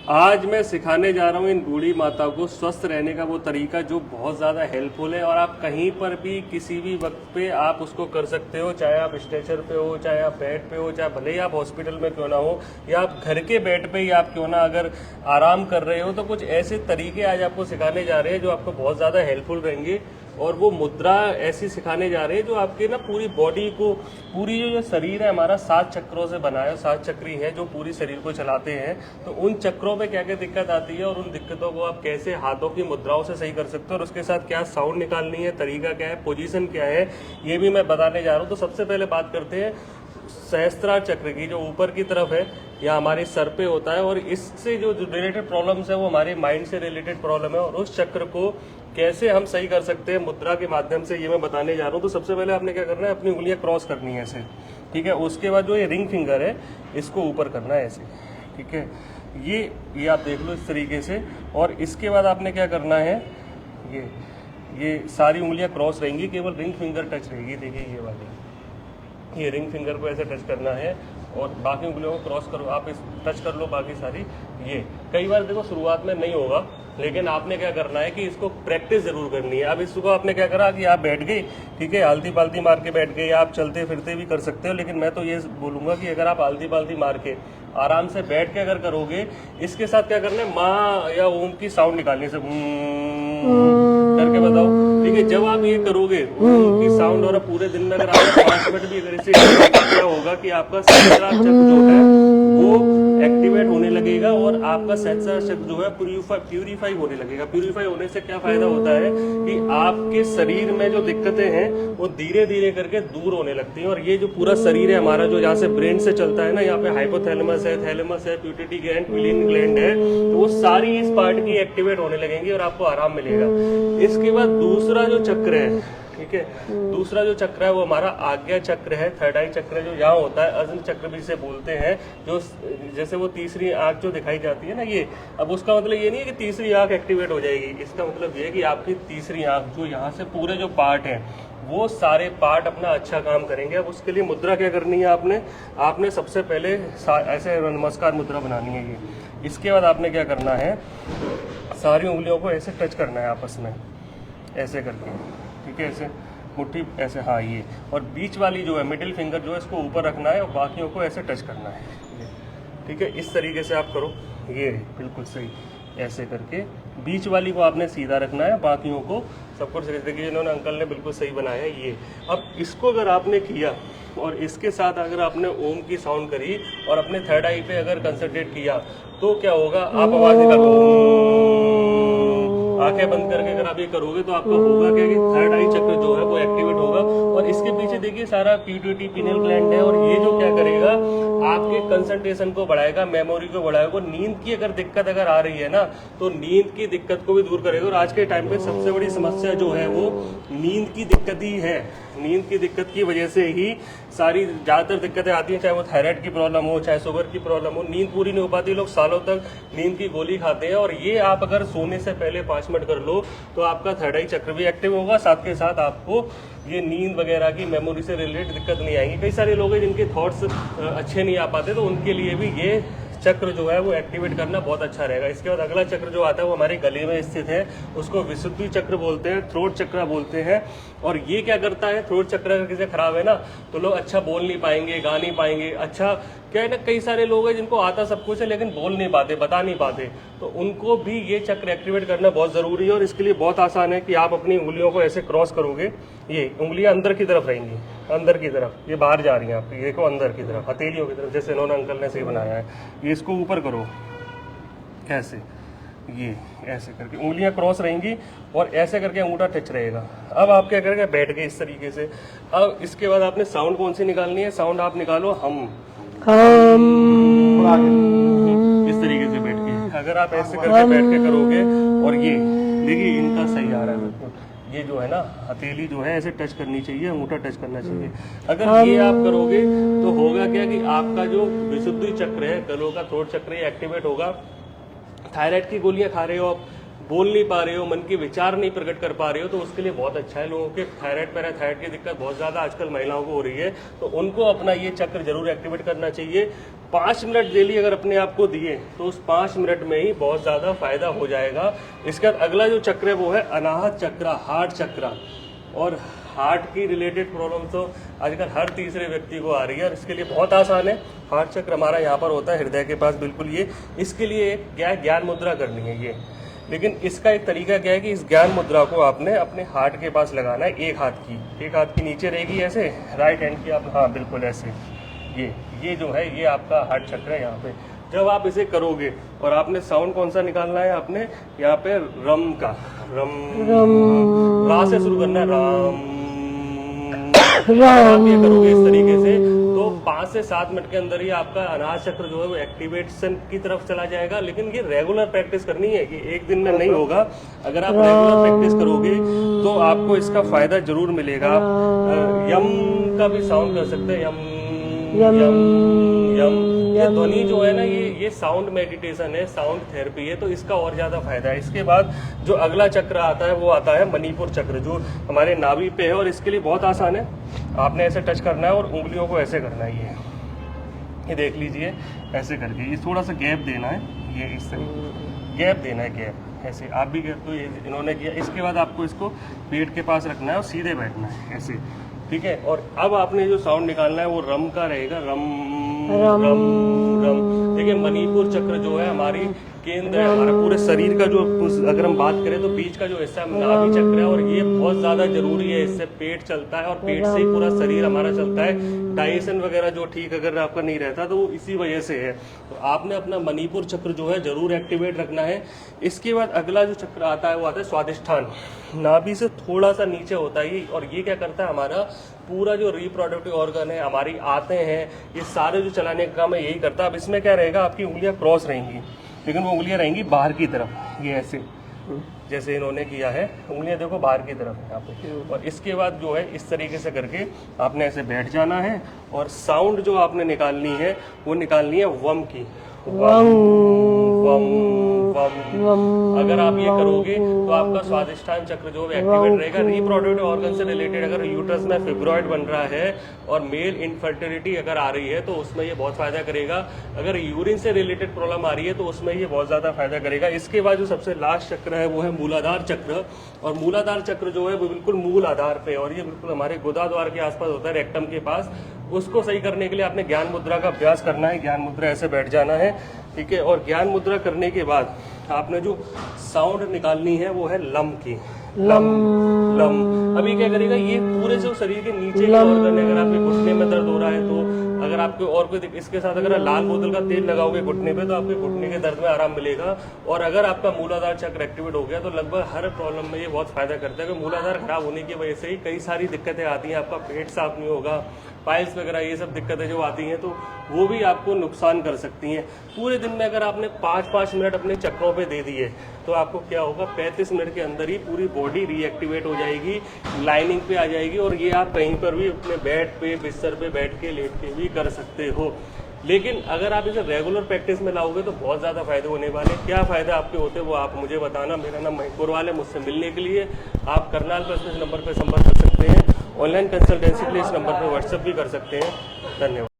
आज मैं सिखाने जा रहा हूँ इन बूढ़ी माताओं को स्वस्थ रहने का वो तरीका जो बहुत ज़्यादा हेल्पफुल है और आप कहीं पर भी किसी भी वक्त पे आप उसको कर सकते हो, चाहे आप स्ट्रेचर पे हो, चाहे आप बेड पे हो, चाहे भले ही आप हॉस्पिटल में क्यों ना हो या आप घर के बेड पे ही आप क्यों ना अगर आराम कर रहे हो, तो कुछ ऐसे तरीके आज आपको सिखाने जा रहे हैं जो आपको बहुत ज़्यादा हेल्पफुल रहेंगे। और वो मुद्रा ऐसी सिखाने जा रहे हैं जो आपके ना पूरी बॉडी को, पूरी जो शरीर है हमारा 7 चक्रों से बना है, 7 चक्री है जो पूरी शरीर को चलाते हैं। तो उन चक्रों में क्या क्या दिक्कत आती है और उन दिक्कतों को आप कैसे हाथों की मुद्राओं से सही कर सकते हो और उसके साथ क्या साउंड निकालनी है, तरीका क्या है, पोजीशन क्या है, ये भी मैं बताने जा रहा हूँ। तो सबसे पहले बात करते हैं सहस्त्रार चक्र की, जो ऊपर की तरफ है या हमारे सर पे होता है और इससे जो रिलेटेड प्रॉब्लम्स है वो हमारे माइंड से रिलेटेड प्रॉब्लम है और उस चक्र को कैसे हम सही कर सकते हैं मुद्रा के माध्यम से, ये मैं बताने जा रहा हूँ। तो सबसे पहले आपने क्या करना है, अपनी उंगलियां क्रॉस करनी है ऐसे, ठीक है। उसके बाद जो ये रिंग फिंगर है इसको ऊपर करना है ऐसे, ठीक है। ये आप देख लो इस तरीके से। और इसके बाद आपने क्या करना है, ये सारी उंगलियां क्रॉस रहेंगी, केवल रिंग फिंगर टच रहेगी। देखिए ये वाली, ये रिंग फिंगर को ऐसे टच करना है और बाकी उंगलियों को क्रॉस करो, आप इस टच कर लो बाकी सारी। ये कई बार देखो शुरुआत में नहीं होगा, लेकिन आपने क्या करना है कि इसको प्रैक्टिस जरूर करनी है। अब इसको आपने क्या करा कि आप बैठ गए, ठीक है, आलती पालती मार के बैठ गए, आप चलते फिरते भी कर सकते हो, लेकिन मैं तो ये बोलूंगा कि अगर आप आलती पालती मार के आराम से बैठ के अगर करोगे, इसके साथ क्या करना है, माँ या ओम की साउंड निकालनी से करके बताओ, ठीक है। जब आप ये करोगे ओम की साउंड और पूरे दिन में अगर आप 5 मिनट भी अगर इसे, क्या होगा कि आपका सहस्त्रार चक्र जो है वो एक्टिवेट होने लगेगा और आपका सहस्त्रार चक्र जो है प्यूरिफाई होने लगेगा। प्यूरिफाई होने से क्या फायदा होता है कि आपके शरीर में जो दिक्कतें हैं वो धीरे धीरे करके दूर होने लगती हैं। और ये जो पूरा शरीर है हमारा, जो यहाँ से ब्रेन से चलता है ना, यहाँ पे हाइपोथैलेमस है, थैलेमस है, प्यूटिटी ग्लैंड, पिलियन ग्लैंड है, तो वो सारी इस पार्ट की एक्टिवेट होने लगेंगी और आपको आराम मिलेगा। इसके बाद दूसरा जो चक्र है, ठीक है, दूसरा जो चक्र है वो हमारा आज्ञा चक्र है, थर्ड आई चक्र जो यहाँ होता है, अर्जुन चक्र भी इसे बोलते हैं। जो जैसे वो तीसरी आंख जो दिखाई जाती है ना, ये, अब उसका मतलब ये नहीं है कि तीसरी आंख एक्टिवेट हो जाएगी, इसका मतलब ये है कि आपकी तीसरी आंख जो यहाँ से पूरे जो पार्ट है वो सारे पार्ट अपना अच्छा काम करेंगे। अब उसके लिए मुद्रा क्या करनी है, आपने सबसे पहले ऐसे नमस्कार मुद्रा बनानी है ये। इसके बाद आपने क्या करना है, सारी उंगलियों को ऐसे टच करना है आपस में ऐसे करके, ठीक है, ऐसे मुट्ठी ऐसे, हाँ ये। और बीच वाली जो है मिडिल फिंगर जो है इसको ऊपर रखना है और बाकियों को ऐसे टच करना है, ठीक है। इस तरीके से आप करो, ये बिल्कुल सही, ऐसे करके बीच वाली को आपने सीधा रखना है, बाकियों को सबको। देखिए इन्होंने, अंकल ने बिल्कुल सही बनाया है ये। अब इसको अगर आपने किया और इसके साथ अगर आपने ओम की साउंड करी और अपने थर्ड आई पे अगर कंसंट्रेट किया तो क्या होगा, आप आवाज निकालो, आंखें बंद करके अगर आप ये करोगे तो आपका होगा क्या कि थर्ड आई चक्र जो है वो एक्टिवेट होगा। और इसके पीछे देखिए सारा पीट्यूटरी पिनियल ग्लैंड है और ये जो क्या करेगा, आपके कंसंट्रेशन को बढ़ाएगा, मेमोरी को बढ़ाएगा। नींद की अगर दिक्कत अगर आ रही है ना, तो नींद की दिक्कत को भी दूर करेगा। और आज के टाइम पे सबसे बड़ी समस्या जो है वो नींद की दिक्कत ही है। नींद की दिक्कत की वजह से ही सारी ज़्यादातर दिक्कतें आती हैं, चाहे वो थायराइड की प्रॉब्लम हो, चाहे शुगर की प्रॉब्लम हो। नींद पूरी नहीं हो पाती, लोग सालों तक नींद की गोली खाते हैं। और ये आप अगर सोने से पहले 5 मिनट कर लो तो आपका थर्ड आई चक्र भी एक्टिव होगा, साथ के साथ आपको ये नींद वगैरह की, मेमोरी से रिलेटेड दिक्कत नहीं आएगी। कई सारे लोग हैं जिनके थॉट्स अच्छे नहीं आ पाते, तो उनके लिए भी ये चक्र जो है वो एक्टिवेट करना बहुत अच्छा रहेगा। इसके बाद अगला चक्र जो आता है वो हमारे गले में स्थित है, उसको विशुद्धि चक्र बोलते हैं, थ्रोट चक्र बोलते हैं। और ये क्या करता है, थ्रोट चक्र अगर किसी खराब है ना तो लोग अच्छा बोल नहीं पाएंगे, गा नहीं पाएंगे। अच्छा क्या है ना, कई सारे लोग हैं जिनको आता सब कुछ है लेकिन बोल नहीं पाते, बता नहीं पाते, तो उनको भी ये चक्र एक्टिवेट करना बहुत जरूरी है। और इसके लिए बहुत आसान है कि आप अपनी उंगलियों को ऐसे क्रॉस करोगे, ये उंगलियां अंदर की तरफ रहेंगी, अंदर की तरफ, ये बाहर जा रही हैं आपकी, ये को अंदर की तरफ, हथेलियों की तरफ, जैसे इन्होंने अंकल ने सही बनाया है। ये इसको ऊपर करो कैसे, ये ऐसे करके उंगलियां क्रॉस रहेंगी और ऐसे करके अंगूठा टच रहेगा। अब आप क्या करेंगे, बैठ गए इस तरीके से। अब इसके बाद आपने साउंड कौन सी निकालनी है, साउंड आप निकालो हम, इस तरीके से बैठ के। अगर आप ऐसे करके बैठ के करोगे और ये देखिए इनका सही आ रहा है बिल्कुल, ये जो है ना हथेली जो है ऐसे टच करनी चाहिए, अंगूठा टच करना चाहिए। अगर ये आप करोगे तो होगा क्या कि आपका जो विशुद्धि चक्र है, गलों का थ्रोट चक्र एक्टिवेट होगा। थायराइड की गोलियां खा रहे हो आप, बोल नहीं पा रहे हो, मन के विचार नहीं प्रकट कर पा रहे हो, तो उसके लिए बहुत अच्छा है। लोगों के थायराइड पैराथायराइड की दिक्कत बहुत ज़्यादा आजकल महिलाओं को हो रही है, तो उनको अपना ये चक्र जरूर एक्टिवेट करना चाहिए। 5 मिनट डेली अगर अपने आप को दिए तो उस 5 मिनट में ही बहुत ज़्यादा फायदा हो जाएगा। इसके बाद अगला जो चक्र है वो है अनाहत चक्र, हार्ट चक्र। और हार्ट की रिलेटेड प्रॉब्लम तो आजकल हर तीसरे व्यक्ति को आ रही है, और इसके लिए बहुत आसान है। हार्ट चक्र हमारा यहाँ पर होता है हृदय के पास बिल्कुल। ये इसके लिए एक ज्ञान मुद्रा करनी है ये, लेकिन इसका एक तरीका क्या है कि इस ज्ञान मुद्रा को आपने अपने हार्ट के पास लगाना है। एक हाथ की नीचे रहेगी ऐसे, राइट हैंड की आप, हाँ बिल्कुल ऐसे। ये जो है ये आपका हार्ट चक्र है यहाँ पे। जब आप इसे करोगे और आपने साउंड कौन सा निकालना है, आपने यहाँ पे रम का, रा से शुरू करना है, राम। आप ये करोगे इस तरीके से तो 5 से 7 मिनट के अंदर ही आपका अनाहत चक्र जो है वो एक्टिवेशन की तरफ चला जाएगा। लेकिन ये रेगुलर प्रैक्टिस करनी है, ये एक दिन में नहीं होगा। अगर आप रेगुलर प्रैक्टिस करोगे तो आपको इसका फायदा जरूर मिलेगा। यम का भी साउंड कर सकते हैं, यम यम यम। ये ध्वनि जो है ना, ये साउंड मेडिटेशन है, साउंड थेरेपी है, तो इसका और ज्यादा फायदा है। इसके बाद जो अगला चक्र आता है वो आता है मणिपुर चक्र, जो हमारे नाभि पे है। और इसके लिए बहुत आसान है, आपने ऐसे टच करना है और उंगलियों को ऐसे करना है। ये देख लीजिए ऐसे करके, ये थोड़ा सा गैप देना है, ये इस तरह गैप देना है, गैप ऐसे। आप भी गैप तो ये इन्होंने किया। इसके बाद आपको इसको पेट के पास रखना है और सीधे बैठना है ऐसे, ठीक है। और अब आपने जो साउंड निकालना है वो रम का रहेगा, रम रम रम। देखिए मणिपुर चक्र जो है हमारी केंद्र है, हमारा पूरे शरीर का जो, अगर हम बात करें तो बीच का जो हिस्सा नाभि चक्र है, और ये बहुत ज्यादा जरूरी है। इससे पेट चलता है और पेट से ही पूरा शरीर हमारा चलता है। डाइजेशन वगैरह जो ठीक अगर आपका नहीं रहता तो वो इसी वजह से है। तो आपने अपना मणिपुर चक्र जो है जरूर एक्टिवेट रखना है। इसके बाद अगला जो चक्र आता है वो आता है स्वादिष्ठान। नाभि से थोड़ा सा नीचे होता है ये, और ये क्या करता है, हमारा पूरा जो रिप्रोडक्टिव ऑर्गन है, हमारी आंतें हैं, ये सारे जो चलाने का काम है यही करता है। अब इसमें क्या रहेगा, आपकी उंगलियां क्रॉस रहेंगी, लेकिन वो उंगलियां रहेंगी बाहर की तरफ, ये ऐसे जैसे इन्होंने किया है, उंगलियां देखो बाहर की तरफ है यहाँ पे। और इसके बाद जो है इस तरीके से करके आपने ऐसे बैठ जाना है, और साउंड जो आपने निकालनी है वो निकालनी है वम की, वम वम वम। अगर आप ये करोगे तो आपका स्वादिष्ठान चक्र जो है एक्टिवेट रहेगा। रिप्रोडक्टिव ऑर्गन से रिलेटेड अगर यूट्रस में फिब्रॉइड बन रहा है और मेल इनफर्टिलिटी अगर आ रही है तो उसमें ये बहुत फायदा करेगा। अगर यूरिन से रिलेटेड प्रॉब्लम आ रही है तो उसमें ये बहुत ज्यादा फायदा करेगा। इसके बाद जो सबसे लास्ट चक्र है वो है मूलाधार चक्र। और मूलाधार चक्र जो है वो बिल्कुल मूल आधार पे, और ये बिल्कुल हमारे गुदा द्वार के आसपास होता है, रेक्टम के पास। उसको सही करने के लिए आपने ज्ञान मुद्रा का अभ्यास करना है। ज्ञान मुद्रा ऐसे बैठ जाना है, ठीक है। और ज्ञान मुद्रा करने के बाद आपने जो साउंड निकालनी है वो है लम की, लम लम। अभी क्या करेगा, ये पूरे जो शरीर के नीचे के ऑर्गन है, अगर आपके घुटने में दर्द हो रहा है तो, अगर आपके और कोई, इसके साथ अगर लाल बोतल का तेल लगाओगे घुटने पे तो आपके घुटने के दर्द में आराम मिलेगा। और अगर आपका मूलाधार चक्र एक्टिवेट हो गया तो लगभग हर प्रॉब्लम में ये बहुत फायदा करता है। मूलाधार खराब होने की वजह से ही कई सारी दिक्कतें आती हैं। आपका पेट साफ नहीं होगा, पाइल्स वगैरह ये सब दिक्कतें जो आती हैं तो वो भी आपको नुकसान कर सकती हैं। पूरे दिन में अगर आपने 5-5 मिनट अपने चक्रों पे दे दिए तो आपको क्या होगा, 35 मिनट के अंदर ही पूरी बॉडी रीएक्टिवेट हो जाएगी, लाइनिंग पे आ जाएगी। और ये आप कहीं पर भी अपने बेड पे, बिस्तर पे बैठ के, लेट के भी कर सकते हो। लेकिन अगर आप इसे रेगुलर प्रैक्टिस में लाओगे तो बहुत ज़्यादा फायदे होने वाले। क्या फायदा आपके होते हैं वो आप मुझे बताना। मेरा नाम महीपुर वाले, मुझसे मिलने के लिए आप करनाल पर इस नंबर पर संपर्क कर सकते हैं। ऑनलाइन कंसल्टेंसी के लिए इस नंबर पर व्हाट्सएप भी कर सकते हैं। धन्यवाद।